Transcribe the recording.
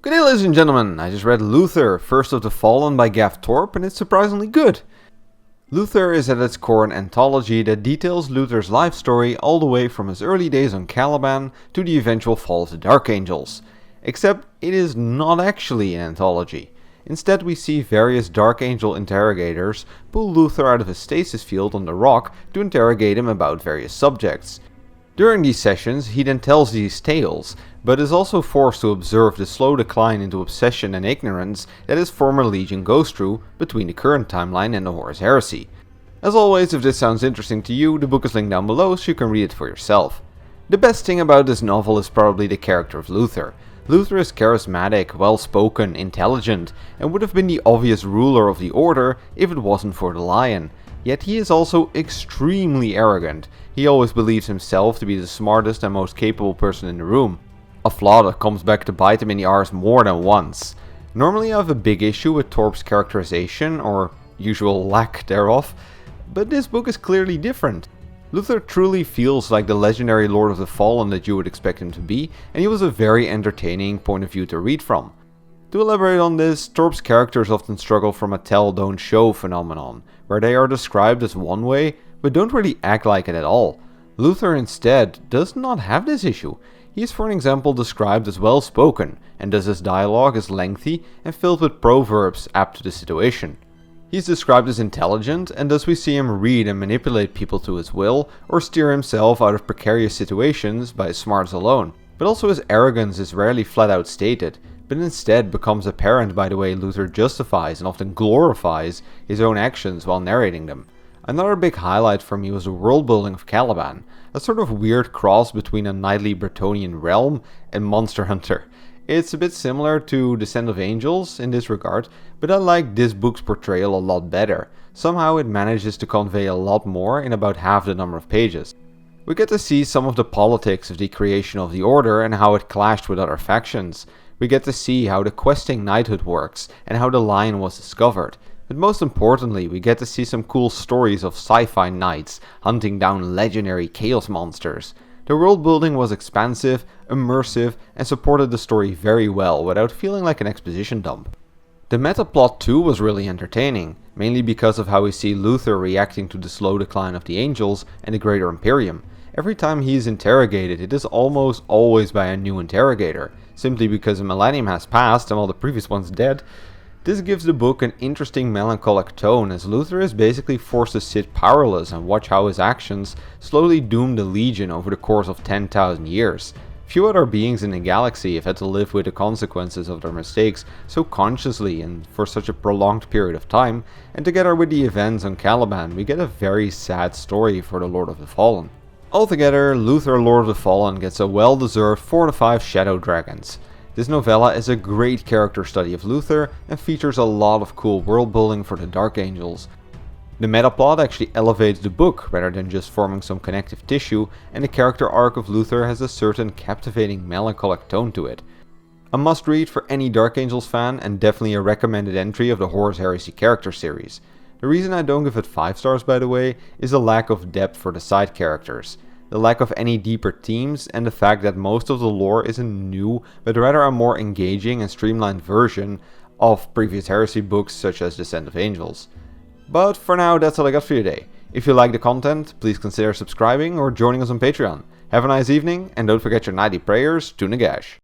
Good day, ladies and gentlemen. I just read Luther, First of the Fallen by Gav Thorpe, and it's surprisingly good. Luther is at its core an anthology that details Luther's life story all the way from his early days on Caliban to the eventual fall of the Dark Angels. Except it is not actually an anthology. Instead, we see various Dark Angel interrogators pull Luther out of his stasis field on the rock to interrogate him about various subjects. During these sessions, he then tells these tales, but is also forced to observe the slow decline into obsession and ignorance that his former legion goes through between the current timeline and the Horus Heresy. As always, if this sounds interesting to you, the book is linked down below so you can read it for yourself. The best thing about this novel is probably the character of Luther. Luther is charismatic, well-spoken, intelligent, and would have been the obvious ruler of the order if it wasn't for the lion. Yet he is also extremely arrogant. He always believes himself to be the smartest and most capable person in the room. A flaw that comes back to bite him in the arse more than once. Normally I have a big issue with Thorpe's characterization, or usual lack thereof, but this book is clearly different. Luther truly feels like the legendary Lord of the Fallen that you would expect him to be, and he was a very entertaining point of view to read from. To elaborate on this, Thorpe's characters often struggle from a tell-don't-show phenomenon, where they are described as one way, but don't really act like it at all. Luther instead does not have this issue. He is, for an example, described as well-spoken, and thus his dialogue is lengthy and filled with proverbs apt to the situation. He is described as intelligent, and thus we see him read and manipulate people to his will, or steer himself out of precarious situations by his smarts alone. But also his arrogance is rarely flat out stated, but instead becomes apparent by the way Luther justifies and often glorifies his own actions while narrating them. Another big highlight for me was the world building of Caliban, a sort of weird cross between a knightly Bretonnian realm and Monster Hunter. It's a bit similar to Descent of Angels in this regard, but I like this book's portrayal a lot better. Somehow it manages to convey a lot more in about half the number of pages. We get to see some of the politics of the creation of the Order and how it clashed with other factions. We get to see how the questing knighthood works and how the lion was discovered. But most importantly, we get to see some cool stories of sci-fi knights hunting down legendary chaos monsters. The world building was expansive, immersive, and supported the story very well without feeling like an exposition dump. The meta plot too was really entertaining, mainly because of how we see Luther reacting to the slow decline of the Angels and the Greater Imperium. Every time he is interrogated, it is almost always by a new interrogator, simply because a millennium has passed and all the previous ones dead. This gives the book an interesting melancholic tone, as Luther is basically forced to sit powerless and watch how his actions slowly doom the Legion over the course of 10,000 years. Few other beings in the galaxy have had to live with the consequences of their mistakes so consciously and for such a prolonged period of time, and together with the events on Caliban, we get a very sad story for the Lord of the Fallen. Altogether, Luther Lord of the Fallen gets a well-deserved 4 to 5 Shadow Dragons. This novella is a great character study of Luther and features a lot of cool world building for the Dark Angels. The metaplot actually elevates the book rather than just forming some connective tissue, and the character arc of Luther has a certain captivating melancholic tone to it. A must read for any Dark Angels fan, and definitely a recommended entry of the Horus Heresy character series. The reason I don't give it 5 stars, by the way, is the lack of depth for the side characters. The lack of any deeper themes, and the fact that most of the lore isn't new, but rather a more engaging and streamlined version of previous Heresy books such as Descent of Angels. But for now, that's all I got for you today. If you like the content, please consider subscribing or joining us on Patreon. Have a nice evening, and don't forget your nightly prayers to Nagash.